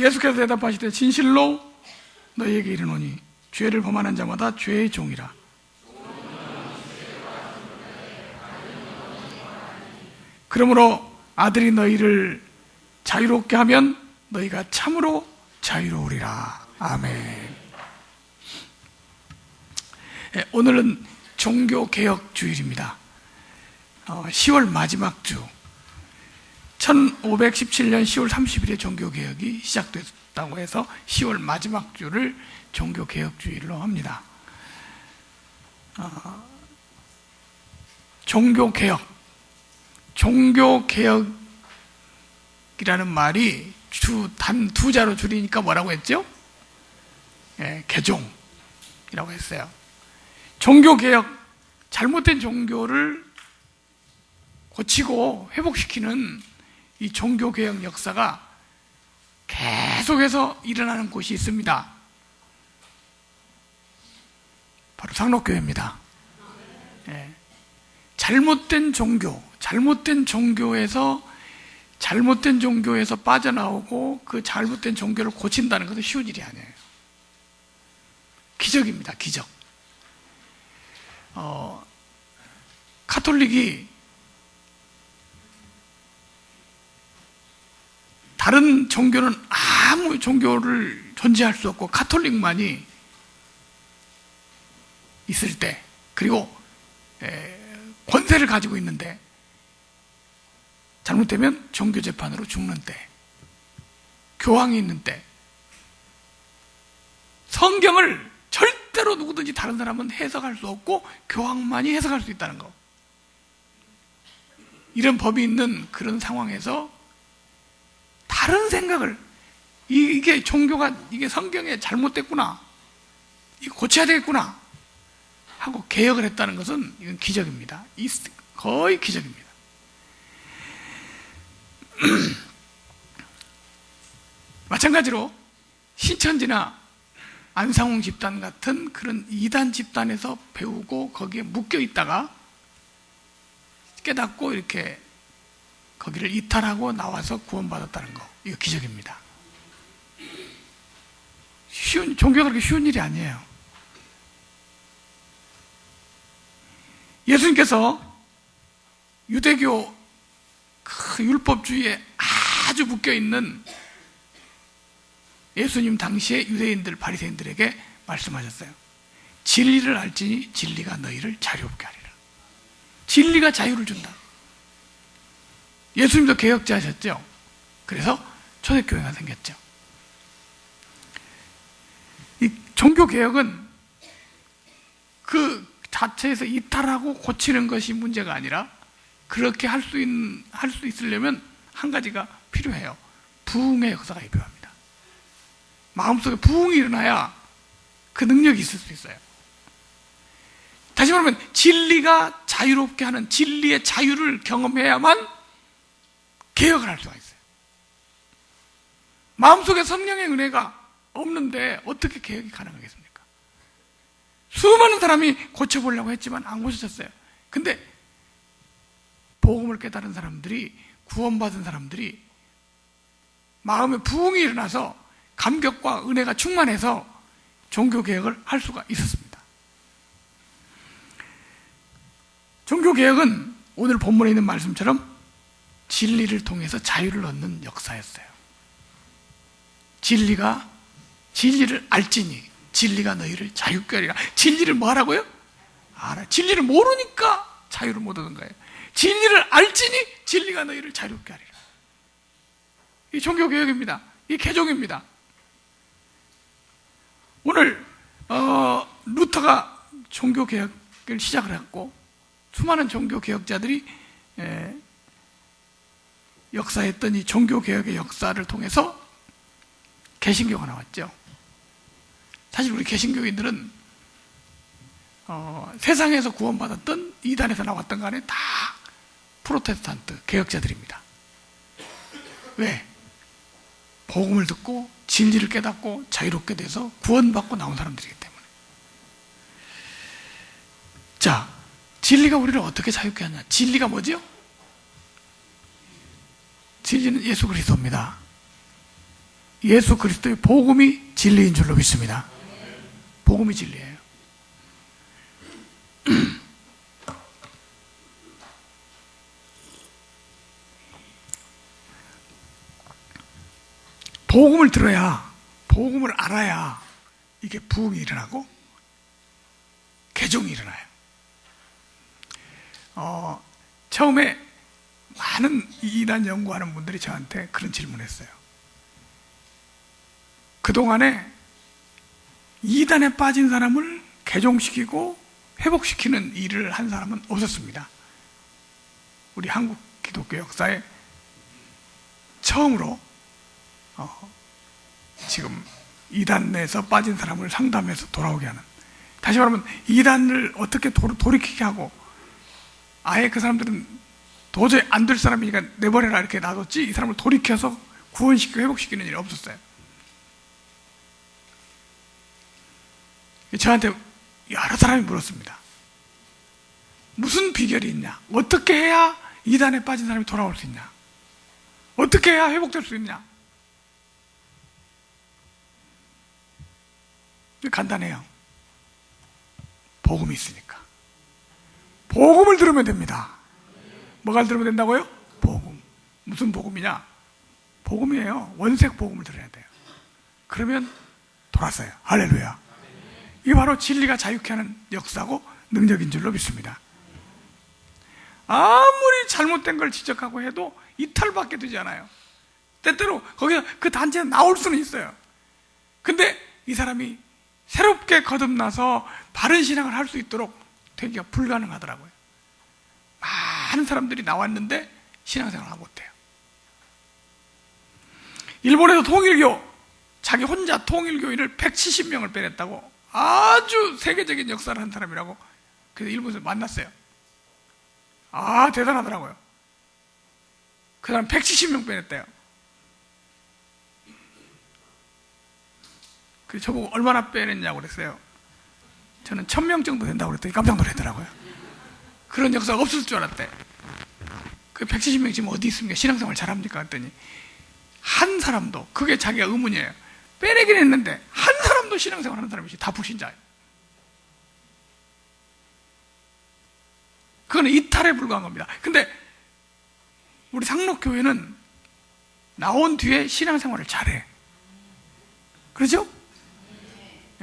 예수께서 대답하시되 진실로 너희에게 이르노니 죄를 범하는 자마다 죄의 종이라. 그러므로 아들이 너희를 자유롭게 하면 너희가 참으로 자유로우리라. 아멘. 오늘은 종교개혁주일입니다. 10월 마지막 주, 1517년 10월 30일에 종교개혁이 시작됐다고 해서 10월 마지막 주를 종교개혁주일로 합니다. 종교개혁이라는 말이 단 두 자로 줄이니까 뭐라고 했죠? 개종이라고 했어요. 종교개혁, 잘못된 종교를 고치고 회복시키는 이 종교개혁 역사가 계속해서 일어나는 곳이 있습니다. 바로 상록교회입니다. 잘못된 종교에서 빠져나오고 그 잘못된 종교를 고친다는 것은 쉬운 일이 아니에요. 기적입니다, 기적. 카톨릭이 다른 종교는 아무 종교를 존재할 수 없고 카톨릭만이 있을 때, 그리고 권세를 가지고 있는데 잘못되면 종교재판으로 죽는 때, 교황이 있는 때, 성경을 절대로 누구든지 다른 사람은 해석할 수 없고 교황만이 해석할 수 있다는 거. 이런 법이 있는 그런 상황에서 다른 생각을, 이게 종교가, 이게 성경에 잘못됐구나, 이거 고쳐야 되겠구나 하고 개혁을 했다는 것은 이건 기적입니다. 거의 기적입니다. 마찬가지로 신천지나 안상홍 집단 같은 그런 이단 집단에서 배우고 거기에 묶여 있다가 깨닫고 이렇게 거기를 이탈하고 나와서 구원받았다는 거, 이거 기적입니다. 종교가 그렇게 쉬운 일이 아니에요. 예수님께서 유대교 그 율법주의에 아주 묶여 있는 예수님 당시의 유대인들, 바리새인들에게 말씀하셨어요. 진리를 알지니 진리가 너희를 자유롭게 하리라. 진리가 자유를 준다. 예수님도 개혁자셨죠. 그래서 초대교회가 생겼죠. 이 종교개혁은 그 자체에서 이탈하고 고치는 것이 문제가 아니라, 그렇게 할 수 있으려면 한 가지가 필요해요. 부흥의 역사가 필요합니다. 마음속에 부흥이 일어나야 그 능력이 있을 수 있어요. 다시 말하면 진리가 자유롭게 하는, 진리의 자유를 경험해야만 개혁을 할 수가 있어요. 마음속에 성령의 은혜가 없는데 어떻게 개혁이 가능하겠습니까? 수많은 사람이 고쳐보려고 했지만 안 고쳐졌어요. 근데 복음을 깨달은 사람들이, 구원받은 사람들이 마음에 부흥이 일어나서 감격과 은혜가 충만해서 종교개혁을 할 수가 있었습니다. 종교개혁은 오늘 본문에 있는 말씀처럼 진리를 통해서 자유를 얻는 역사였어요. 진리를 알지니 진리가 너희를 자유케 하리라. 진리를 뭐 하라고요? 알아. 진리를 모르니까 자유를 못 얻은 거예요. 진리를 알지니 진리가 너희를 자유롭게 하리라. 이 종교개혁입니다. 이 개종입니다. 오늘 루터가 종교개혁을 시작을 했고, 수많은 종교개혁자들이 역사했던 이 종교개혁의 역사를 통해서 개신교가 나왔죠. 사실 우리 개신교인들은 세상에서 구원받았던 이단에서 나왔던 간에 다 프로테스탄트 개혁자들입니다. 왜? 복음을 듣고 진리를 깨닫고 자유롭게 돼서 구원받고 나온 사람들이기 때문에. 자, 진리가 우리를 어떻게 자유롭게 하냐? 진리가 뭐죠? 진리는 예수 그리스도입니다. 예수 그리스도의 복음이 진리인 줄로 믿습니다. 복음이 진리예요. 복음을 들어야, 복음을 알아야 이게 부흥이 일어나고 개종이 일어나요. 처음에 많은 이단 연구하는 분들이 저한테 그런 질문을 했어요. 그동안에 이단에 빠진 사람을 개종시키고 회복시키는 일을 한 사람은 없었습니다. 우리 한국 기독교 역사에 처음으로 지금 이단에서 빠진 사람을 상담해서 돌아오게 하는, 다시 말하면 이단을 어떻게 돌이키게 하고, 아예 그 사람들은 도저히 안 될 사람이니까 내버려라 이렇게 놔뒀지, 이 사람을 돌이켜서 구원시키고 회복시키는 일이 없었어요. 저한테 여러 사람이 물었습니다. 무슨 비결이 있냐? 어떻게 해야 이단에 빠진 사람이 돌아올 수 있냐? 어떻게 해야 회복될 수 있냐? 간단해요. 복음이 있으니까. 복음을 들으면 됩니다. 뭐가 들으면 된다고요? 복음. 무슨 복음이냐? 복음이에요. 원색 복음을 들어야 돼요. 그러면 돌았어요. 할렐루야. 이게 바로 진리가 자유케 하는 역사고 능력인 줄로 믿습니다. 아무리 잘못된 걸 지적하고 해도 이탈밖에 되지 않아요. 때때로 거기서 그 단체에 나올 수는 있어요. 근데 이 사람이 새롭게 거듭나서 바른 신앙을 할 수 있도록 되기가 불가능하더라고요. 많은 사람들이 나왔는데 신앙생활을 하고 못해요. 일본에서 통일교, 자기 혼자 통일교인을 170명을 빼냈다고, 아주 세계적인 역사를 한 사람이라고. 그래서 일본에서 만났어요. 대단하더라고요. 그 사람 170명 빼냈대요. 그래서 저보고 얼마나 빼냈냐고 그랬어요. 저는 1000명 정도 된다고 그랬더니 깜짝 놀랐더라고요. 그런 역사가 없을 줄 알았대. 그 170명 지금 어디 있습니까? 신앙생활 잘합니까? 했더니 한 사람도, 그게 자기가 의문이에요. 빼내긴 했는데 한 사람도 신앙생활 하는 사람이지. 다 불신자예요. 그거는 이탈에 불과한 겁니다. 근데 우리 상록교회는 나온 뒤에 신앙생활을 잘해. 그렇죠?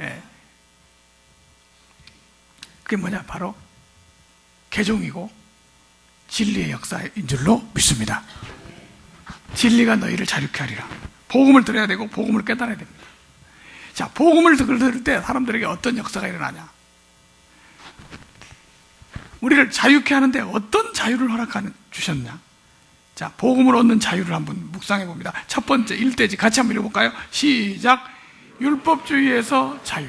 예. 그게 뭐냐? 바로 개종이고 진리의 역사인 줄로 믿습니다. 진리가 너희를 자유케 하리라. 복음을 들어야 되고 복음을 깨달아야 됩니다. 자, 복음을 들을 때 사람들에게 어떤 역사가 일어나냐? 우리를 자유케 하는데 어떤 자유를 주셨냐? 자, 복음을 얻는 자유를 한번 묵상해 봅니다. 첫 번째 1대지 같이 한번 읽어볼까요? 시작. 율법주의에서 자유.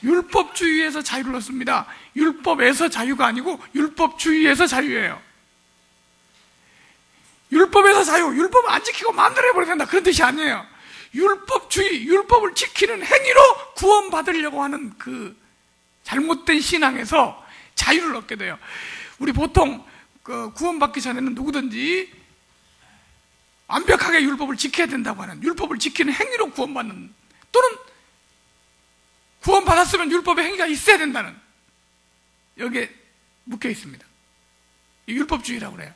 율법주의에서 자유를 얻습니다. 율법에서 자유가 아니고 율법주의에서 자유예요. 율법에서 자유, 율법을 안 지키고 마음대로 해버려야 된다, 그런 뜻이 아니에요. 율법주의, 율법을 지키는 행위로 구원받으려고 하는 그 잘못된 신앙에서 자유를 얻게 돼요. 우리 보통 구원받기 전에는 누구든지 완벽하게 율법을 지켜야 된다고 하는, 율법을 지키는 행위로 구원받는, 또는 구원받았으면 율법의 행위가 있어야 된다는, 여기에 묶여 있습니다. 율법주의라고 그래요.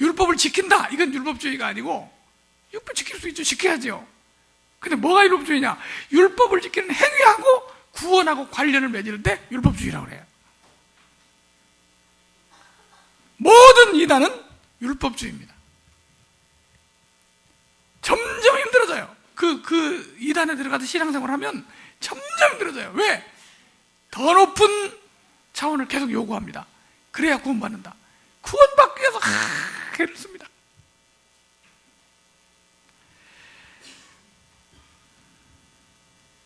율법을 지킨다, 이건 율법주의가 아니고, 율법 지킬 수 있죠. 지켜야죠. 근데 뭐가 율법주의냐? 율법을 지키는 행위하고 구원하고 관련을 맺을 때 율법주의라고 그래요. 모든 이단은 율법주의입니다. 점점 힘들어져요. 그 이단에 들어가서 신앙생활을 하면 점점 힘들어져요. 왜? 더 높은 차원을 계속 요구합니다. 그래야 구원받는다. 구원받기 위해서 애를 씁니다.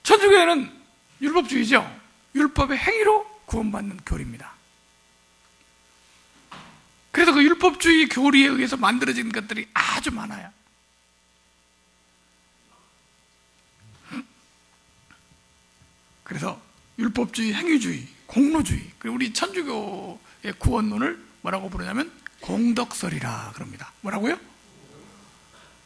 천주교회는 율법주의죠. 율법의 행위로 구원받는 교리입니다. 그래서 그 율법주의 교리에 의해서 만들어진 것들이 아주 많아요. 그래서 율법주의, 행위주의, 공로주의, 그리고 우리 천주교의 구원론을 뭐라고 부르냐면 공덕설이라 그럽니다. 뭐라고요?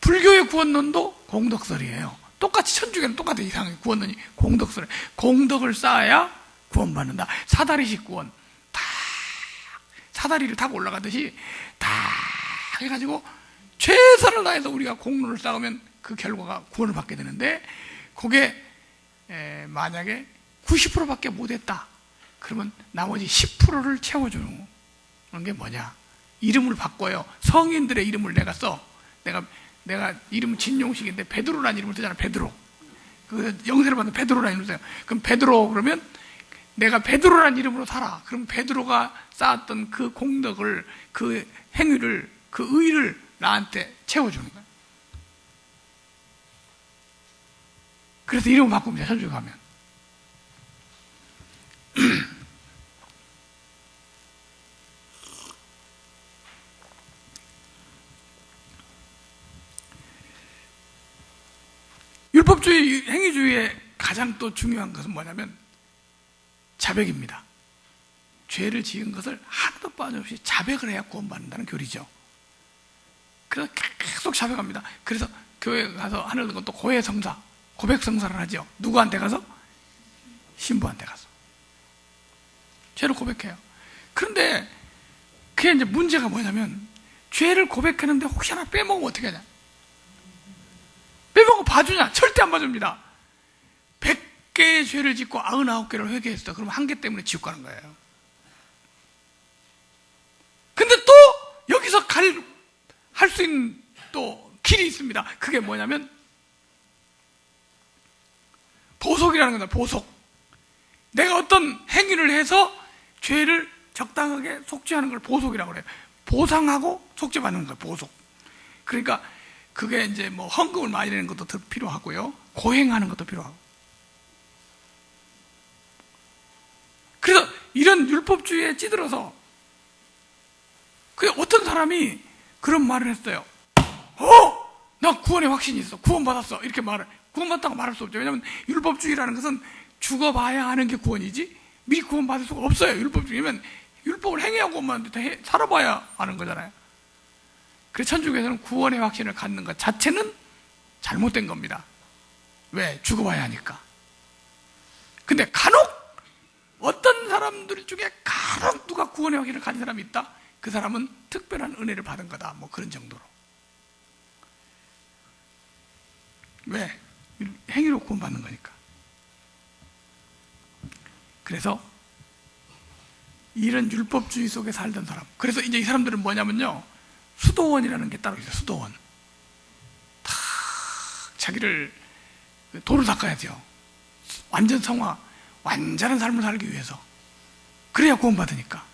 불교의 구원론도 공덕설이에요. 똑같이 천주교는 똑같아. 이상하게 구원론이 공덕설. 공덕을 쌓아야 구원받는다. 사다리식 구원. 다 사다리를 타고 올라가듯이 다 해가지고 최선을 다해서 우리가 공로를 쌓으면 그 결과가 구원을 받게 되는데, 그게 만약에 90%밖에 못했다 그러면 나머지 10%를 채워주는 게 뭐냐? 이름을 바꿔요. 성인들의 이름을 내가 써. 내가 이름은 진용식인데 베드로라는 이름을 쓰잖아. 베드로. 그 영세를 받는 베드로라는 이름을 써요. 그럼 베드로 그러면 내가 베드로라는 이름으로 살아. 그럼 베드로가 쌓았던 그 공덕을, 그 행위를, 그 의를 나한테 채워주는 거야. 그래서 이름을 바꿉니다. 천주교 가면. 율법주의, 행위주의의 가장 또 중요한 것은 뭐냐면 자백입니다. 죄를 지은 것을 하나도 빠짐없이 자백을 해야 구원받는다는 교리죠. 그래서 계속 자백합니다. 그래서 교회 가서 하는 건 또 고해성사, 고백성사를 하죠. 누구한테 가서? 신부한테 가서 죄를 고백해요. 그런데 그게 이제 문제가 뭐냐면, 죄를 고백했는데 혹시 하나 빼먹으면 어떻게 하냐? 빼먹으면 봐주냐? 절대 안 봐줍니다. 100개의 죄를 짓고 99개를 회개했어. 그럼 1개 때문에 지옥 가는 거예요. 근데 또 여기서 할 수 있는 또 길이 있습니다. 그게 뭐냐면 보속이라는 겁니다. 보속. 내가 어떤 행위를 해서 죄를 적당하게 속죄하는 걸 보속이라고 그래요. 보상하고 속죄받는 거예요. 보속. 그러니까 그게 이제 뭐 헌금을 많이 내는 것도 더 필요하고요. 고행하는 것도 필요하고. 그래서 이런 율법주의에 찌들어서 그 어떤 사람이 그런 말을 했어요. 나 구원의 확신이 있어. 구원받았어. 이렇게 구원받았다고 말할 수 없죠. 왜냐하면 율법주의라는 것은 죽어봐야 하는 게 구원이지 미리 구원받을 수가 없어요. 율법주의면 율법을 행해야고만 살아봐야 하는 거잖아요. 그래서 천주교에서는 구원의 확신을 갖는 것 자체는 잘못된 겁니다. 왜? 죽어봐야 하니까. 근데 간혹 어떤 사람들 중에 간혹 누가 구원의 확신을 가진 사람이 있다? 그 사람은 특별한 은혜를 받은 거다. 뭐 그런 정도로. 왜? 행위로 구원받는 거니까. 그래서 이런 율법주의 속에 살던 사람, 그래서 이제 이 사람들은 뭐냐면요, 수도원이라는 게 따로 있어요. 수도원. 다 자기를 도를 닦아야죠. 완전 성화, 완전한 삶을 살기 위해서. 그래야 구원받으니까.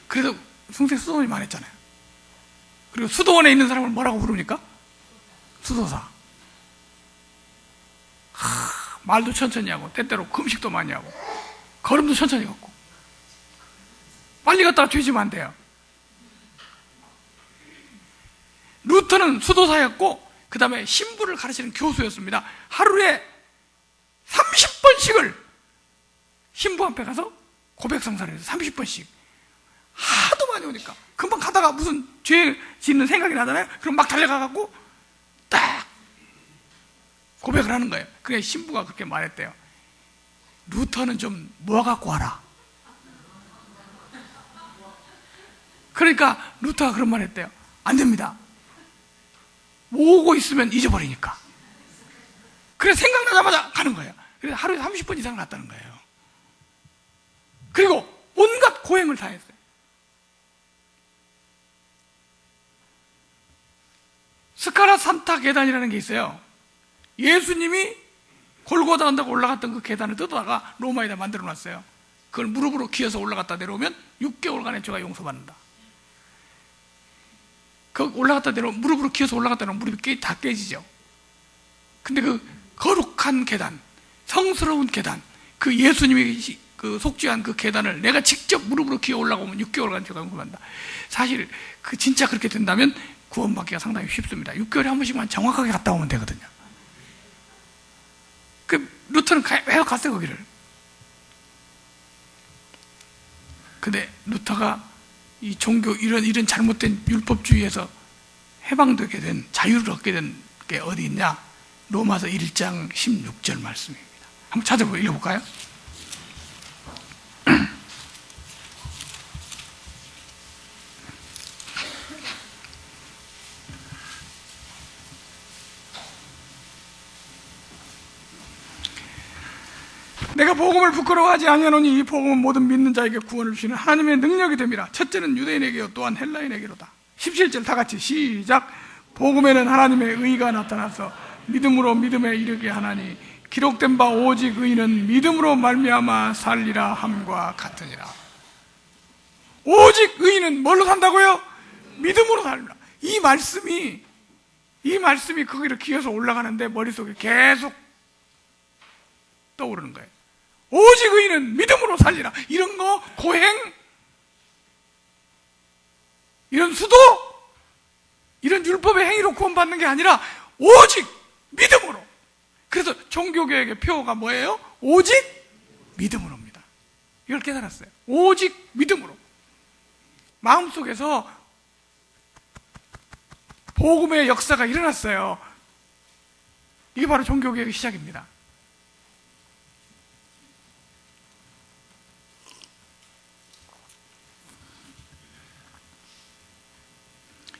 그래서 숭생 수도원이 많았잖아요. 그리고 수도원에 있는 사람을 뭐라고 부릅니까? 수도사. 말도 천천히 하고, 때때로 금식도 많이 하고, 걸음도 천천히 걷고, 빨리 갔다가 뒤지면 안 돼요. 루터는 수도사였고, 그 다음에 신부를 가르치는 교수였습니다. 하루에 30번씩을 신부 앞에 가서 고백성사를 해서 30번씩. 하도 많이 오니까. 금방 가다가 무슨 죄 짓는 생각이 나잖아요? 그럼 막 달려가갖고 딱 고백을 하는 거예요. 그래, 신부가 그렇게 말했대요. 루터는 좀 모아갖고 와라. 그러니까 루터가 그런 말 했대요. 안 됩니다. 모으고 있으면 잊어버리니까. 그래서 생각나자마자 가는 거예요. 그래서 하루에 30번 이상 갔다는 거예요. 그리고 온갖 고행을 다 했어요. 스카라 산타 계단이라는 게 있어요. 예수님이 골고다 언덕 올라갔던 그 계단을 뜯어다가 로마에다 만들어 놨어요. 그걸 무릎으로 기어서 올라갔다 내려오면 6개월간의 죄가 용서받는다. 그 올라갔다 내려오면, 무릎으로 기어서 올라갔다 내려오면 무릎이 다 깨지죠. 근데 그 거룩한 계단, 성스러운 계단, 그 예수님이 그 속죄한 그 계단을 내가 직접 무릎으로 기어 올라가면 6개월간 죄가 용서받는다. 사실 그 진짜 그렇게 된다면 구원받기가 상당히 쉽습니다. 6개월에 한 번씩만 정확하게 갔다 오면 되거든요. 그 루터는 왜 갔어요, 거기를? 근데 루터가 이 종교, 이런 잘못된 율법주의에서 해방되게 된, 자유를 얻게 된 게 어디 있냐? 로마서 1장 16절 말씀입니다. 한번 찾아보고 읽어볼까요? 내가 복음을 부끄러워하지 아니하노니 이 복음은 모든 믿는 자에게 구원을 주시는 하나님의 능력이 됨이라. 첫째는 유대인에게요 또한 헬라인에게로다. 17절 다 같이 시작. 복음에는 하나님의 의가 나타나서 믿음으로 믿음에 이르게 하나니 기록된 바 오직 의인은 믿음으로 말미암아 살리라 함과 같으니라. 오직 의인은 뭘로 산다고요? 믿음으로 살리라. 이 말씀이 거기로 기어서 올라가는데 머릿속에 계속 떠오르는 거예요. 오직 의인은 믿음으로 살리라. 이런 거 고행, 이런 수도, 이런 율법의 행위로 구원받는 게 아니라 오직 믿음으로. 그래서 종교개혁의 표어가 뭐예요? 오직 믿음으로입니다. 이걸 깨달았어요. 오직 믿음으로. 마음속에서 복음의 역사가 일어났어요. 이게 바로 종교개혁의 시작입니다.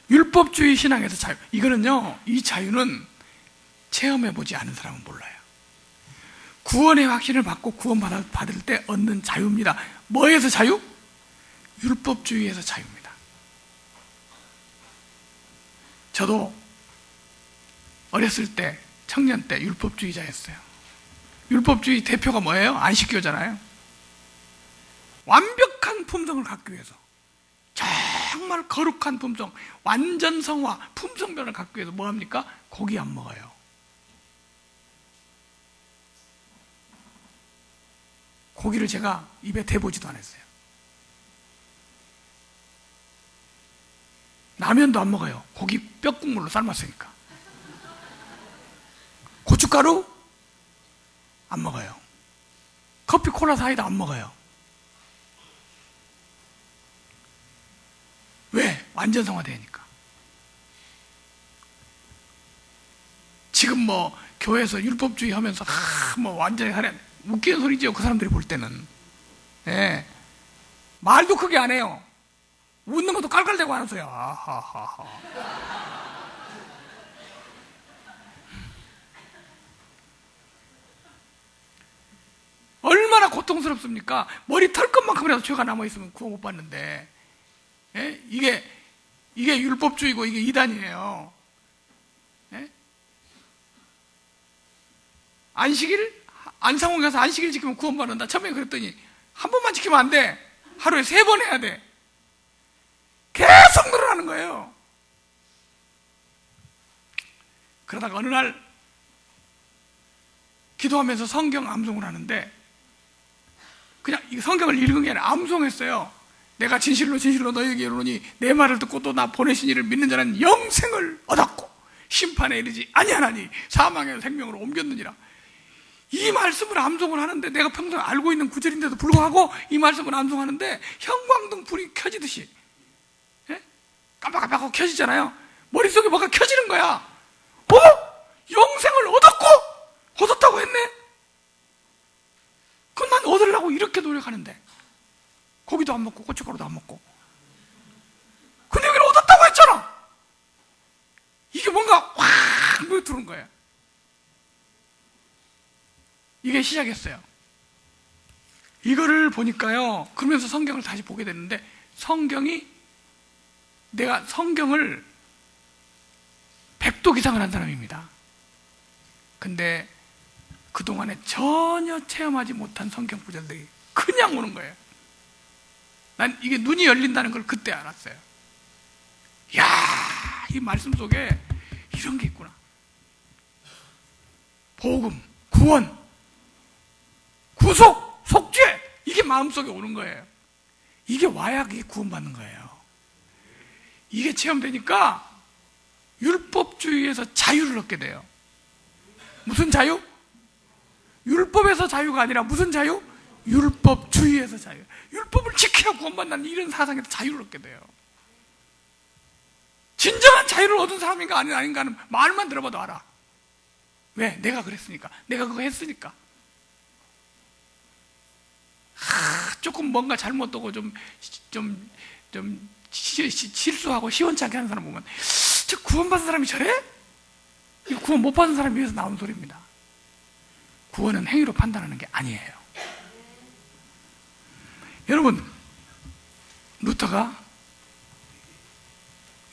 율법주의 신앙에서 자유. 이거는요, 이 자유는 체험해보지 않은 사람은 몰라요. 구원의 확신을 받고 구원받을 때 얻는 자유입니다. 뭐에서 자유? 율법주의에서 자유입니다. 저도 어렸을 때, 청년 때 율법주의자였어요. 율법주의 대표가 뭐예요? 안식교잖아요. 완벽한 품성을 갖기 위해서, 정말 거룩한 품성, 완전 성화, 품성변을 갖기 위해서 뭐합니까? 고기 안 먹어요. 고기를 제가 입에 대보지도 않았어요. 라면도 안 먹어요. 고기 뼈국물로 삶았으니까. 고춧가루? 안 먹어요. 커피, 콜라, 사이다 안 먹어요. 왜? 완전 성화되니까. 지금 뭐 교회에서 율법주의 하면서 뭐 완전히 하래, 웃기는 소리죠. 그 사람들이 볼 때는. 예. 말도 크게 안 해요. 웃는 것도 깔깔대고 하는 소리야. 아하하하. 얼마나 고통스럽습니까? 머리 털끝만큼이라도 죄가 남아있으면 구원 못 받는데. 예? 이게 율법주의고 이게 이단이에요. 예? 안상홍 가서 안식일 지키면 구원받는다. 처음에 그랬더니 한 번만 지키면 안 돼. 하루에 3번 해야 돼. 계속 늘어나는 거예요. 그러다가 어느 날 기도하면서 성경 암송을 하는데 그냥 이 성경을 읽은 게 아니라 암송했어요. 내가 진실로 진실로 너희에게 이르노니 내 말을 듣고 또 나 보내신 이를 믿는 자는 영생을 얻었고 심판에 이르지 아니하나니 사망의 생명으로 옮겼느니라. 이 말씀을 암송을 하는데 내가 평소에 알고 있는 구절인데도 불구하고 이 말씀을 암송하는데 형광등 불이 켜지듯이, 예? 깜빡깜빡하고 켜지잖아요. 머릿속에 뭐가 켜지는 거야. 영생을 얻었다고 했네? 그럼 난 얻으려고 이렇게 노력하는데 고기도 안 먹고 고춧가루도 안 먹고, 근데 여기는 얻었다고 했잖아. 이게 뭔가 확 눈에 들어온 거예요. 이게 시작이었어요. 이거를 보니까요, 그러면서 성경을 다시 보게 됐는데, 내가 성경을 100독 이상을 한 사람입니다. 근데 그동안에 전혀 체험하지 못한 성경 구절들이 그냥 오는 거예요. 난 이게 눈이 열린다는 걸 그때 알았어요. 이야, 이 말씀 속에 이런 게 있구나. 복음, 구원, 구속, 속죄, 이게 마음속에 오는 거예요. 이게 와야 그게 구원받는 거예요. 이게 체험되니까 율법주의에서 자유를 얻게 돼요. 무슨 자유? 율법에서 자유가 아니라 무슨 자유? 율법주의에서 자유. 율법을 지켜야 구원받는 이런 사상에서 자유를 얻게 돼요. 진정한 자유를 얻은 사람인가 아닌가는 말만 들어봐도 알아. 왜? 내가 그랬으니까. 내가 그거 했으니까. 조금 뭔가 잘못되고 좀 실수하고 시원찮게 하는 사람 보면, 저 구원받은 사람이 저래? 이거 구원 못 받은 사람이 위해서 나온 소리입니다. 구원은 행위로 판단하는 게 아니에요. 여러분, 루터가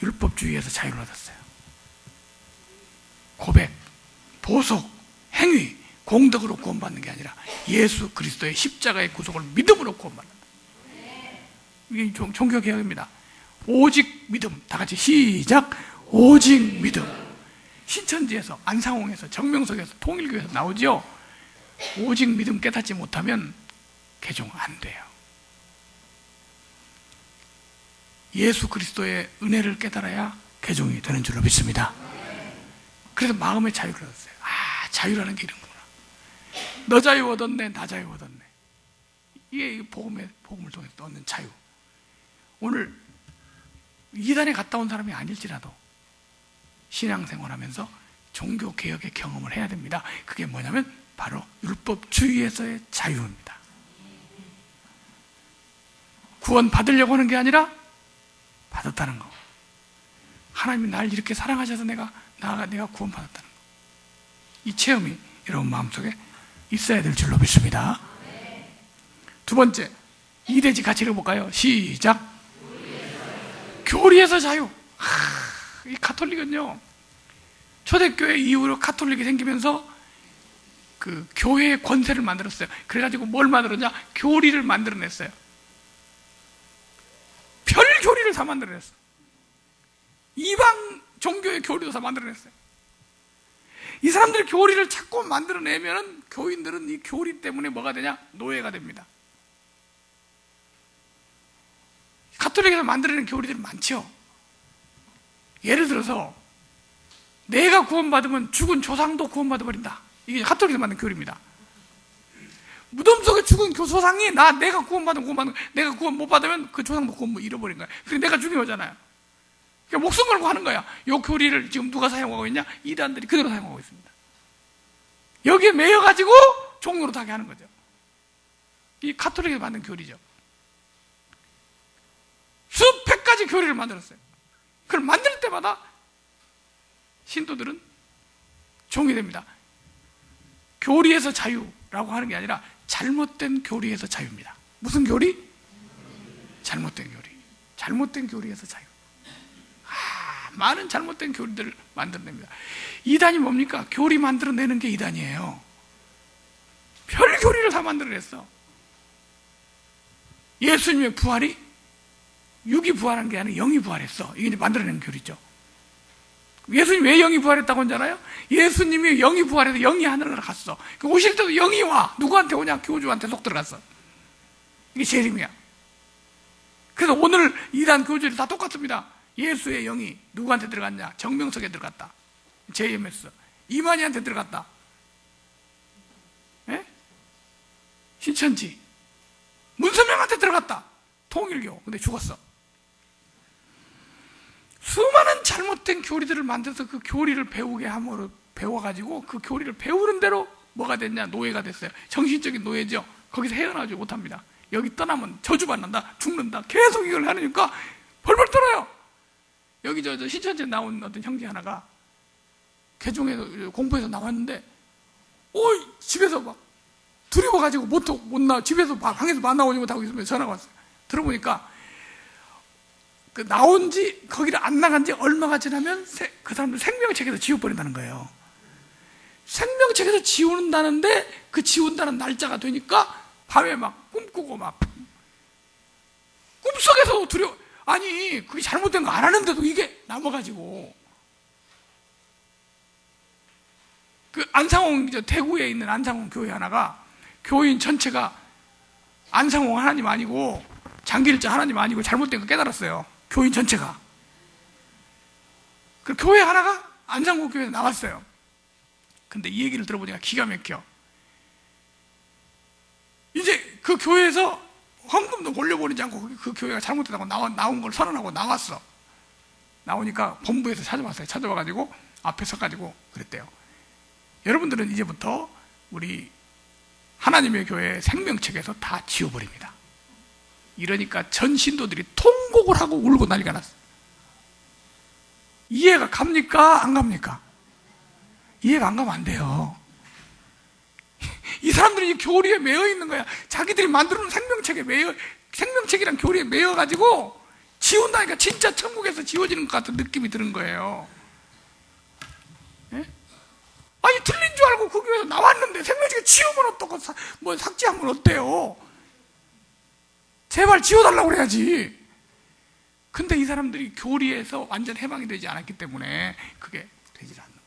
율법주의에서 자유를 얻었어요. 고백, 보석, 행위, 공덕으로 구원받는 게 아니라 예수 그리스도의 십자가의 구속을 믿음으로 구원받는다. 이게 종교개혁입니다. 오직 믿음. 다 같이 시작. 오직 믿음. 신천지에서, 안상홍에서, 정명석에서, 통일교에서 나오죠. 오직 믿음 깨닫지 못하면 개종 안 돼요. 예수 그리스도의 은혜를 깨달아야 개종이 되는 줄로 믿습니다. 그래서 마음의 자유를 얻었어요. 자유라는 게 이런구나. 너 자유 얻었네, 나 자유 얻었네. 이게 복음을 통해서 얻는 자유. 오늘 이단에 갔다 온 사람이 아닐지라도 신앙생활하면서 종교개혁의 경험을 해야 됩니다. 그게 뭐냐면 바로 율법주의에서의 자유입니다. 구원 받으려고 하는 게 아니라 받았다는 거. 하나님이 날 이렇게 사랑하셔서 내가 구원받았다는 거. 이 체험이 여러분 마음속에 있어야 될 줄로 믿습니다. 두 번째, 2대지 같이 읽어볼까요? 시작. 교리에서 자유. 이 가톨릭은요, 초대교회 이후로 가톨릭이 생기면서 그 교회의 권세를 만들었어요. 그래가지고 뭘 만들었냐? 교리를 만들어냈어요. 별 교리를 다 만들어냈어요. 이방 종교의 교리도 다 만들어냈어요. 이 사람들이 교리를 자꾸 만들어내면 교인들은 이 교리 때문에 뭐가 되냐? 노예가 됩니다. 가톨릭에서 만들어낸 교리들이 많죠. 예를 들어서 내가 구원받으면 죽은 조상도 구원받아버린다. 이게 가톨릭에서 만든 교리입니다. 무덤 속에 죽은 조상이 내가 구원받으면 내가 구원 못 받으면 그 조상도 구원 잃어버린 거야. 그게 내가 중요하잖아요. 그러니까 목숨 걸고 하는 거야. 이 교리를 지금 누가 사용하고 있냐? 이단들이 그대로 사용하고 있습니다. 여기에 매여가지고 종노릇하게 하는 거죠. 이 가톨릭에서 만든 교리죠. 수백 가지 교리를 만들었어요. 그걸 만들 때마다 신도들은 종이 됩니다. 교리에서 자유라고 하는 게 아니라 잘못된 교리에서 자유입니다. 무슨 교리? 잘못된 교리. 잘못된 교리에서 자유. 많은 잘못된 교리들을 만들어냅니다. 이단이 뭡니까? 교리 만들어내는 게 이단이에요. 별 교리를 다 만들어냈어. 예수님의 부활이 육이 부활한 게 아니라 영이 부활했어. 이게 이제 만들어낸 교리죠. 예수님이 왜 영이 부활했다고 하잖아요? 예수님이 영이 부활해서 영이 하늘나라 갔어. 오실 때도 영이 와. 누구한테 오냐? 교주한테 속 들어갔어. 이게 재림이야. 그래서 오늘 이단 교주들이 다 똑같습니다. 예수의 영이 누구한테 들어갔냐? 정명석에 들어갔다. JMS. 이만희한테 들어갔다. 예? 신천지. 문선명한테 들어갔다. 통일교. 근데 죽었어. 수많은 잘못된 교리들을 만들어서 그 교리를 배우게 함으로 배워가지고 그 교리를 배우는 대로 뭐가 됐냐? 노예가 됐어요. 정신적인 노예죠. 거기서 헤어나오지 못합니다. 여기 떠나면 저주받는다, 죽는다. 계속 이걸 하니까 벌벌 떨어요. 여기 저 신천지에 나온 어떤 형제 하나가 개종에서 공부해서 나왔는데, 집에서 막 두려워가지고 못 나와. 집에서 방에서 못 나오지 못하고 있으면 전화가 왔어요. 들어보니까 그 나온 지, 거기를 안 나간 지 얼마가 지나면 그 사람들 생명책에서 지워버린다는 거예요. 생명책에서 지운다는데 그 지운다는 날짜가 되니까 밤에 막 꿈꾸고 막 꿈속에서 아니 그게 잘못된 거 안 하는데도 이게 남아가지고 그 안상홍, 대구에 있는 안상홍 교회 하나가 교인 전체가 안상홍 하나님 아니고 장기일자 하나님 아니고 잘못된 거 깨달았어요. 교인 전체가. 그 교회 하나가 안상홍 교회에서 나왔어요. 근데 이 얘기를 들어보니까 기가 막혀. 이제 그 교회에서 헌금도 돌려보내지 않고 그 교회가 잘못됐다고 나온 걸 선언하고 나왔어. 나오니까 본부에서 찾아왔어요. 찾아와가지고 앞에 서가지고 그랬대요. 여러분들은 이제부터 우리 하나님의 교회 생명책에서 다 지워버립니다. 이러니까 전 신도들이 통곡을 하고 울고 난리가 났어요. 이해가 갑니까? 안 갑니까? 이해가 안 가면 안 돼요. 이 사람들이 교리에 매여 있는 거야. 자기들이 만들어 놓은 생명책이란 교리에 매여가지고 지운다니까 진짜 천국에서 지워지는 것 같은 느낌이 드는 거예요. 예? 아니, 틀린 줄 알고 그 교회에서 나왔는데 생명책에 지우면 어떡하고 뭐 삭제하면 어때요? 제발 지워달라고 그래야지. 근데 이 사람들이 교리에서 완전 해방이 되지 않았기 때문에 그게 되질 않는 거예요.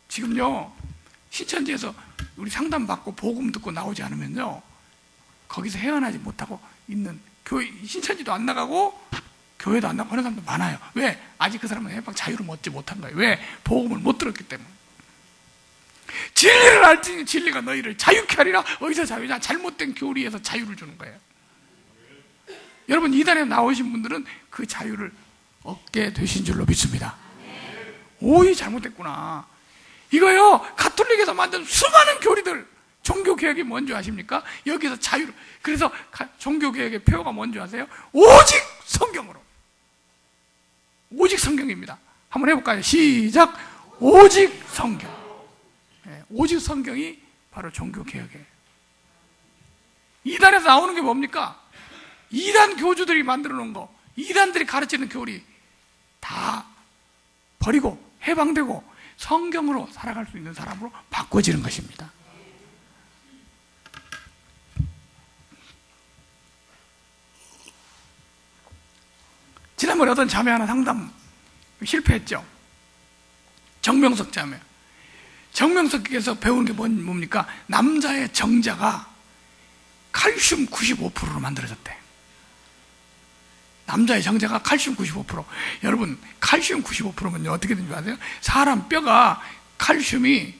지금요, 신천지에서 우리 상담받고 복음 듣고 나오지 않으면요, 거기서 헤어나지 못하고 있는, 교회, 신천지도 안 나가고 교회도 안 나가고 하는 사람도 많아요. 왜? 아직 그 사람은 해방 자유를 얻지 못한 거예요. 왜? 복음을 못 들었기 때문에. 진리를 알지 진리가 너희를 자유케 하리라. 어디서 자유냐? 잘못된 교리에서 자유를 주는 거예요. 여러분, 이단에 나오신 분들은 그 자유를 얻게 되신 줄로 믿습니다. 오이 잘못됐구나. 이거요, 가톨릭에서 만든 수많은 교리들, 종교개혁이 뭔지 아십니까? 여기서 자유를, 그래서 종교개혁의 표어가 뭔지 아세요? 오직 성경으로. 오직 성경입니다. 한번 해볼까요? 시작. 오직 성경. 네, 오직 성경이 바로 종교개혁이에요. 이단에서 나오는 게 뭡니까? 이단 교주들이 만들어 놓은 거, 이단들이 가르치는 교리 다 버리고 해방되고 성경으로 살아갈 수 있는 사람으로 바꿔지는 것입니다. 지난번에 어떤 자매 하나 상담 실패했죠. 정명석 자매. 정명석께서 배운 게 뭡니까? 남자의 정자가 칼슘 95%로 만들어졌대. 남자의 정자가 칼슘 95%. 여러분, 칼슘 95%면요 어떻게 되는 줄 아세요? 사람 뼈가 칼슘이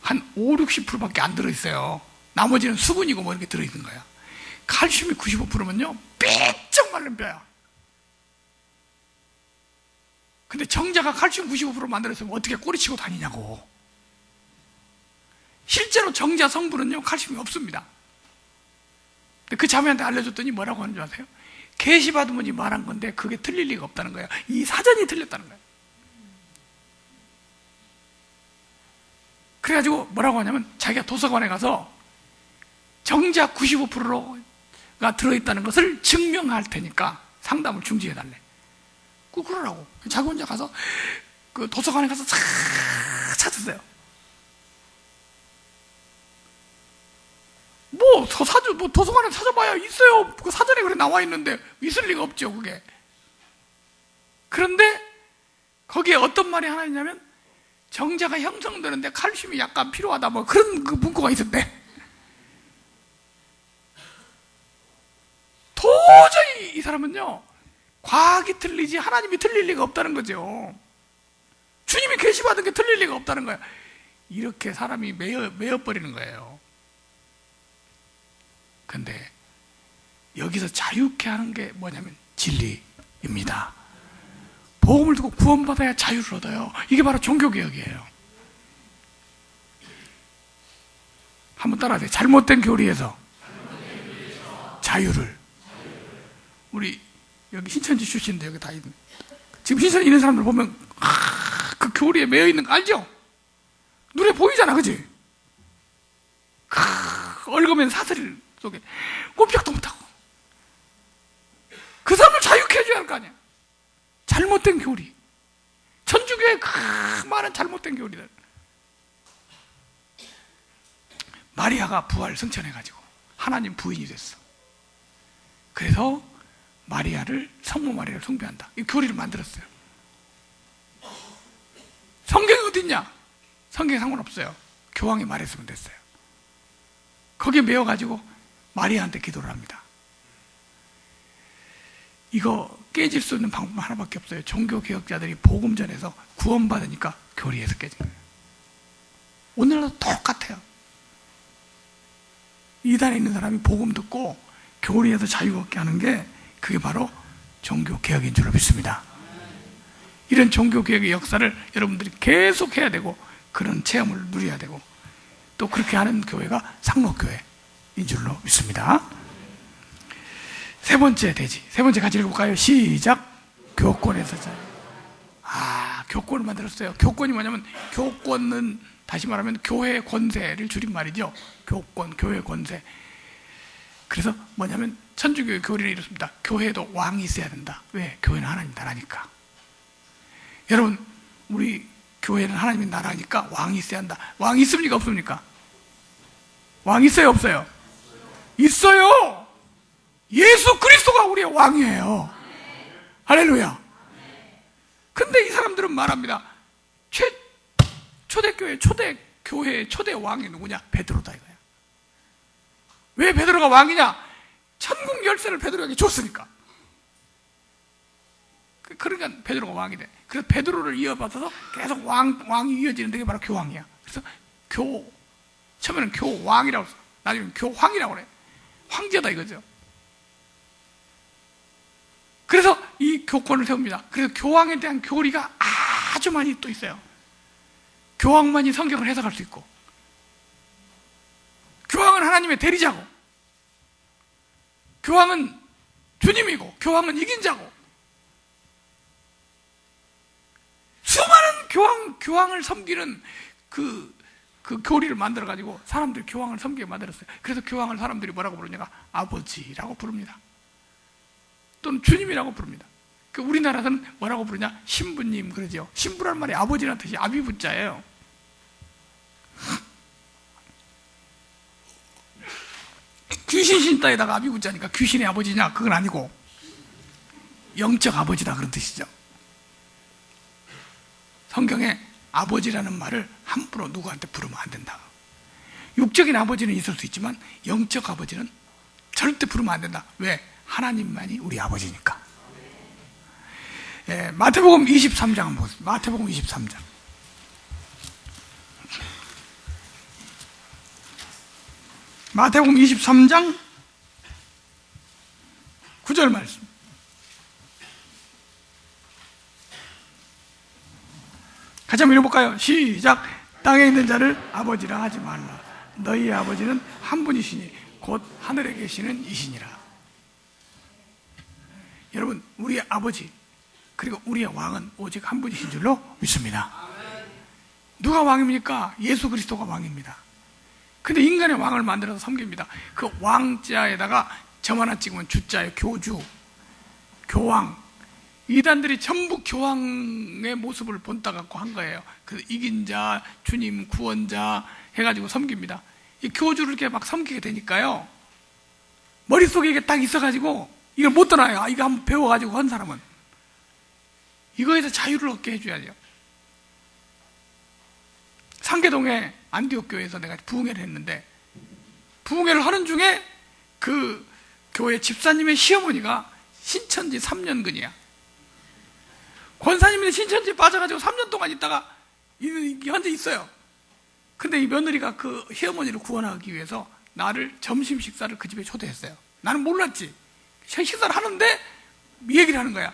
한 5, 60%밖에 안 들어있어요. 나머지는 수분이고 뭐 이렇게 들어있는 거야. 칼슘이 95%면요 삐쩍 마른 뼈야. 근데 정자가 칼슘 95% 만들었으면 어떻게 꼬리치고 다니냐고. 실제로 정자 성분은요 칼슘이 없습니다. 근데 그 자매한테 알려줬더니 뭐라고 하는 줄 아세요? 계시받은 분이 말한 건데 그게 틀릴 리가 없다는 거예요. 이 사전이 틀렸다는 거예요. 그래가지고 뭐라고 하냐면 자기가 도서관에 가서 정자 95%가 들어있다는 것을 증명할 테니까 상담을 중지해달래. 그러라고. 자기 혼자 가서 그 도서관에 가서 싹 찾았어요. 뭐 도서관에 찾아봐야 있어요. 그 사전에 그래 나와 있는데 있을 리가 없죠, 그게. 그런데 거기에 어떤 말이 하나 있냐면 정자가 형성되는데 칼슘이 약간 필요하다, 뭐 그런 그 문구가 있었대. 도저히 이 사람은요 과학이 틀리지 하나님이 틀릴 리가 없다는 거죠. 주님이 계시받은 게 틀릴 리가 없다는 거야. 이렇게 사람이 매여버리는 거예요. 근데 여기서 자유케 하는 게 뭐냐면 진리입니다. 복음을 듣고 구원받아야 자유를 얻어요. 이게 바로 종교개혁이에요. 한번 따라하세요. 잘못된 교리에서 자유를. 우리 여기 신천지 출신인데 여기 다 있는, 지금 신천지 있는 사람들 보면 그 교리에 매여 있는 거 알죠? 눈에 보이잖아, 그지? 얽으면 사슬 속에 꼼짝도 못하고. 그 사람을 자유케 해줘야 할 거 아니야. 잘못된 교리, 천주교의 많은 잘못된 교리들. 마리아가 부활 승천해가지고 하나님 부인이 됐어. 그래서 성모 마리아를 숭배한다, 이 교리를 만들었어요. 성경이 어디 있냐? 성경에 상관없어요. 교황이 말했으면 됐어요. 거기에 매여가지고 마리아한테 기도를 합니다. 이거 깨질 수 있는 방법 하나밖에 없어요. 종교개혁자들이 복음 전해서 구원받으니까 교리에서 깨진 거예요. 오늘도 똑같아요. 이단에 있는 사람이 복음 듣고 교리에서 자유 얻게 하는 게 그게 바로 종교개혁인 줄로 믿습니다. 이런 종교개혁의 역사를 여러분들이 계속 해야 되고, 그런 체험을 누려야 되고, 또 그렇게 하는 교회가 상록교회인 줄로 믿습니다. 세 번째 대지, 세 번째 같이 읽어볼까요? 시작. 교권에서 교권을 만들었어요. 교권이 뭐냐면, 교권은 다시 말하면 교회 권세를 줄임말이죠. 교권, 교회 권세. 그래서 뭐냐면 천주교의 교리는 이렇습니다. 교회도 왕이 있어야 된다. 왜? 교회는 하나님 나라니까. 여러분, 우리 교회는 하나님의 나라니까 왕이 있어야 한다. 왕이 있습니까? 없습니까? 왕 있어요? 없어요? 있어요. 예수 그리스도가 우리의 왕이에요. 할렐루야. 근데 이 사람들은 말합니다. 초대교회, 초대교회의 초대 왕이 누구냐? 베드로다 이거야. 왜 베드로가 왕이냐? 천국 열쇠를 베드로에게 줬으니까. 그러니까 베드로가 왕이 돼. 그래서 베드로를 이어받아서 계속 왕이 이어지는 게 바로 교황이야. 그래서 처음에는 교왕이라고 했어. 나중에는 교황이라고 그래. 황제다 이거죠. 그래서 이 교권을 세웁니다. 그래서 교황에 대한 교리가 아주 많이 또 있어요. 교황만이 성경을 해석할 수 있고, 교황은 하나님의 대리자고, 교황은 주님이고, 교황은 이긴 자고, 수많은 교황을 섬기는 그 교리를 만들어가지고 사람들이 교황을 섬기게 만들었어요. 그래서 교황을 사람들이 뭐라고 부르냐가 아버지라고 부릅니다. 또는 주님이라고 부릅니다. 우리나라에서는 뭐라고 부르냐? 신부님 그러죠. 신부란 말이 아버지라는 뜻이 아비부자예요. 귀신 신다에다가 아비부자니까 귀신의 아버지냐? 그건 아니고 영적 아버지다 그런 뜻이죠. 성경에 아버지라는 말을 함부로 누구한테 부르면 안 된다. 육적인 아버지는 있을 수 있지만 영적 아버지는 절대 부르면 안 된다. 왜? 하나님만이 우리 아버지니까. 마태복음 23장 한번 보겠습니다. 마태복음 23장. 마태복음 23장 9절 말씀. 같이 한번 읽어볼까요? 시작. 땅에 있는 자를 아버지라 하지 말라. 너희의 아버지는 한 분이시니 곧 하늘에 계시는 이시니라. 여러분, 우리의 아버지 그리고 우리의 왕은 오직 한 분이신 줄로 믿습니다. 누가 왕입니까? 예수 그리스도가 왕입니다. 근데 인간의 왕을 만들어서 섬깁니다. 그 왕자에다가 점 하나 찍으면 주자에 교주, 교황, 이단들이 전부 교황의 모습을 본따 갖고 한 거예요. 그래서 이긴 자, 주님, 구원자 해가지고 섬깁니다. 이 교주를 이렇게 막 섬기게 되니까요, 머릿속에 이게 딱 있어가지고 이걸 못 떠나요. 이거 한번 배워가지고 한 사람은 이거에서 자유를 얻게 해줘야 돼요. 상계동에 안디옥 교회에서 내가 부흥회를 했는데, 부흥회를 하는 중에 그 교회 집사님의 시어머니가 신천지 3년근이야. 권사님이 신천지에 빠져가지고 3년 동안 있다가 현재 있어요. 근데 이 며느리가 그 시어머니를 구원하기 위해서 나를 점심 식사를 그 집에 초대했어요. 나는 몰랐지. 식사를 하는데 얘기를 하는 거야.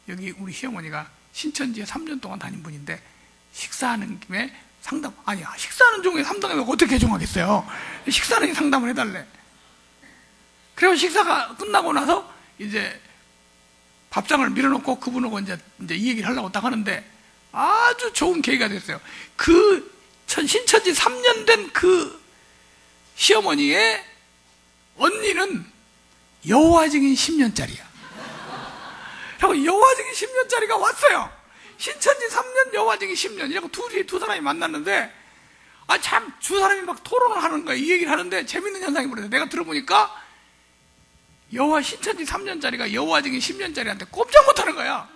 여기 우리 시어머니가 신천지에 3년 동안 다닌 분인데 식사하는 김에 상담, 아니야, 식사하는 중에 상담을 어떻게 개종하겠어요? 식사는 상담을 해달래. 그래서 식사가 끝나고 나서 이제 밥상을 밀어놓고 그분하고 이제 이 얘기를 하려고 딱 하는데 아주 좋은 계기가 됐어요. 그 신천지 3년 된 그 시어머니의 언니는 여호와 증인 10년짜리야. 그리고 여호와 증인 10년짜리가 왔어요. 신천지 3년, 여호와 증인 10년. 이라고 두 사람이 만났는데, 참, 두 사람이 막 토론을 하는 거야. 이 얘기를 하는데 재밌는 현상이 벌어져요. 내가 들어보니까 신천지 3년짜리가 여호와 증인 10년짜리한테 꼼짝 못 하는 거야.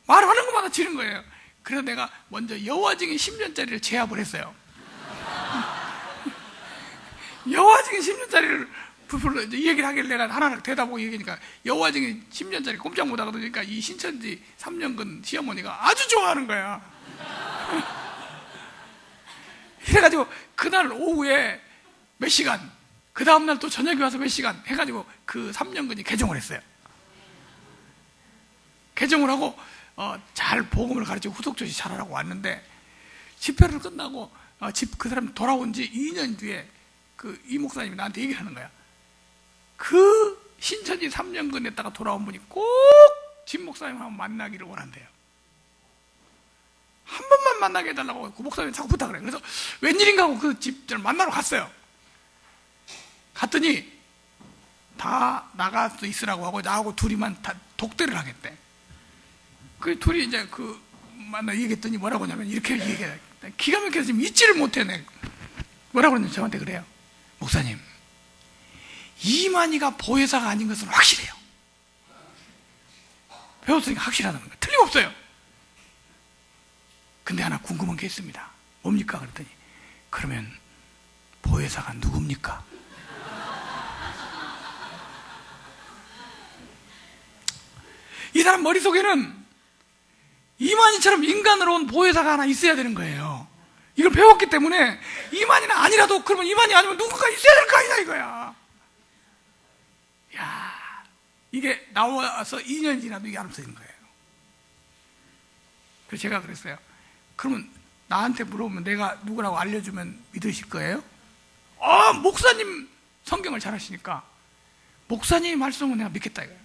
말하는 것마다 지는 거예요. 그래서 내가 먼저 여호와 증인 10년짜리를 제압을 했어요. 여호와 증인 10년짜리를 이 얘기를 하길래 내가 하나 대답하고 얘기하니까 여호와 증인 10년짜리 꼼짝 못 하거든요. 이 신천지 3년근 시어머니가 아주 좋아하는 거야. 이래가지고 그날 오후에 몇 시간, 그 다음날 또 저녁에 와서 몇 시간 해가지고 그 3년근이 개종을 했어요. 개종을 하고 잘 복음을 가르치고 후속조시 잘하라고 왔는데, 집회를 끝나고 그 사람이 돌아온 지 2년 뒤에 이 목사님이 나한테 얘기를 하는 거야. 그 신천지 3년근 했다가 돌아온 분이 꼭 집 목사님하고 만나기를 원한대요. 한 번만 만나게 해달라고 그 목사님이 자꾸 부탁을 해요. 그래서 웬일인가 하고 그 집을 만나러 갔어요. 갔더니 다 나가서 있으라고 하고 나하고 둘이만 다 독대를 하겠대. 그 둘이 이제 만나 얘기했더니 뭐라고 하냐면 이렇게 얘기해. 기가 막혀서 지금 잊지를 못해. 뭐라고 그러냐면 저한테 그래요. 목사님, 이만희가 보혜사가 아닌 것은 확실해요. 배웠으니까 확실하다는 거예요. 틀림없어요. 근데 하나 궁금한 게 있습니다. 뭡니까? 그랬더니 그러면 보혜사가 누굽니까? 이 사람 머릿속에는 이만희처럼 인간으로 온 보혜사가 하나 있어야 되는 거예요. 이걸 배웠기 때문에 이만희는 아니라도 그러면 이만희 아니면 누군가 있어야 될 거 아니냐 이거야. 야, 이게 나와서 2년 지나도 이게 안 쓰는 거예요. 그래서 제가 그랬어요. 그러면 나한테 물어보면 내가 누구라고 알려주면 믿으실 거예요? 목사님 성경을 잘 하시니까 목사님 말씀은 내가 믿겠다 이거예요.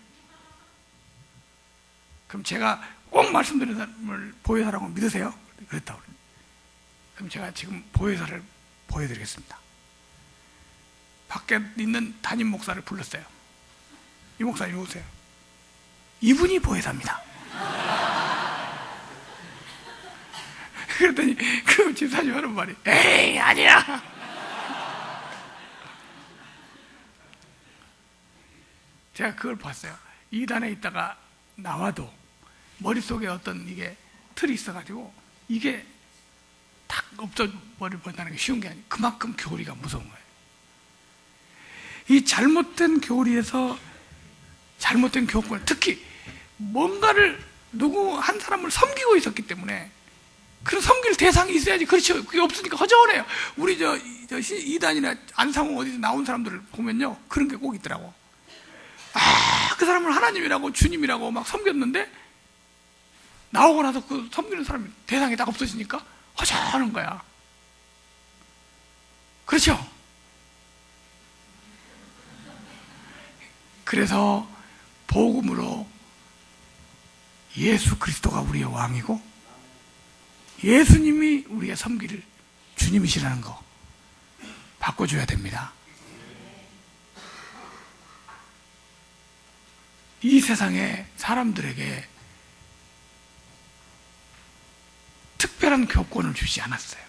그럼 제가 꼭 말씀드리는 사람을 보혜사라고 믿으세요? 그랬다고. 그럼 제가 지금 보혜사를 보여드리겠습니다. 밖에 있는 담임 목사를 불렀어요. 이 목사님 오세요. 이분이 보혜사입니다. 그랬더니 그 집사님 하는 말이 에이 아니야. 제가 그걸 봤어요. 이단에 있다가 나와도 머릿속에 어떤 이게 틀이 있어가지고 이게 탁 없어버린다는 게 쉬운 게 아니에요. 그만큼 교리가 무서운 거예요. 이 잘못된 교리에서 잘못된 교권, 특히 뭔가를 누구 한 사람을 섬기고 있었기 때문에 그런 섬길 대상이 있어야지. 그렇죠. 그게 없으니까 허전해요. 우리 이단이나 안상호 어디서 나온 사람들을 보면요, 그런 게 꼭 있더라고. 그 사람을 하나님이라고 주님이라고 막 섬겼는데 나오고 나서 그 섬기는 사람이 대상이 딱 없어지니까 허전한 거야. 그렇죠? 그래서 복음으로 예수 그리스도가 우리의 왕이고 예수님이 우리의 섬길 주님이시라는 거 바꿔줘야 됩니다. 이 세상에 사람들에게 특별한 교권을 주지 않았어요.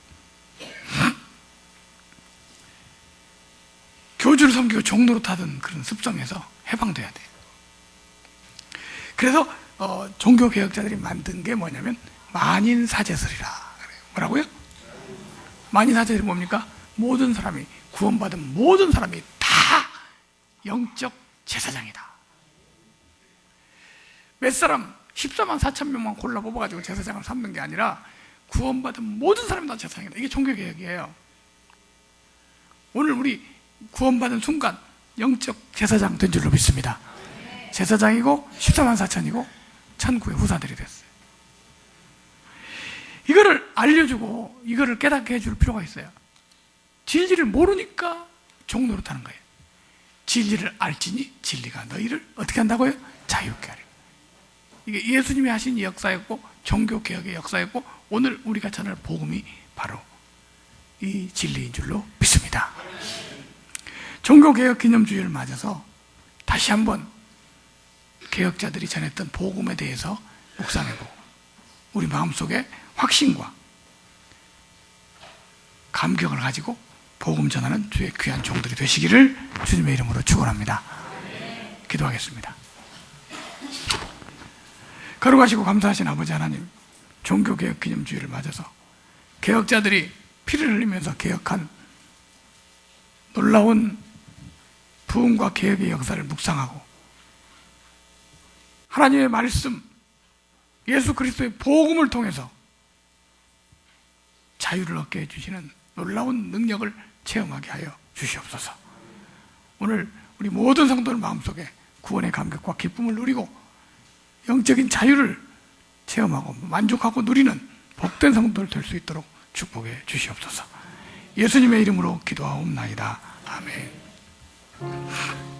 교주를 섬기고 종로로 타던 그런 습성에서 해방돼야 돼요. 그래서 종교개혁자들이 만든 게 뭐냐면 만인사제설이라. 뭐라고요? 만인사제설이 뭡니까? 모든 사람이, 구원받은 모든 사람이 다 영적 제사장이다. 몇 사람 14만 4천 명만 골라 뽑아가지고 제사장을 삼는 게 아니라 구원받은 모든 사람이 다 제사장이다. 이게 종교개혁이에요. 오늘 우리 구원받은 순간 영적 제사장 된 줄로 믿습니다. 제사장이고 14만 4천이고 천국의 후사들이 됐어요. 이거를 알려주고 이거를 깨닫게 해줄 필요가 있어요. 진리를 모르니까 종노릇하는 거예요. 진리를 알지니 진리가 너희를 어떻게 한다고요? 자유케 하리라. 이게 예수님이 하신 역사였고 종교개혁의 역사였고 오늘 우리가 전할 복음이 바로 이 진리인 줄로 믿습니다. 종교개혁 기념주의를 맞아서 다시 한번 개혁자들이 전했던 복음에 대해서 묵상해보고 우리 마음속에 확신과 감격을 가지고 복음 전하는 주의 귀한 종들이 되시기를 주님의 이름으로 축원합니다. 기도하겠습니다. 거룩하시고 감사하신 아버지 하나님, 종교개혁 기념주의를 맞아서 개혁자들이 피를 흘리면서 개혁한 놀라운 부흥과 개혁의 역사를 묵상하고 하나님의 말씀, 예수 그리스도의 복음을 통해서 자유를 얻게 해주시는 놀라운 능력을 체험하게 하여 주시옵소서. 오늘 우리 모든 성도들 마음속에 구원의 감격과 기쁨을 누리고 영적인 자유를 체험하고 만족하고 누리는 복된 성도들 될 수 있도록 축복해 주시옵소서. 예수님의 이름으로 기도하옵나이다. 아멘.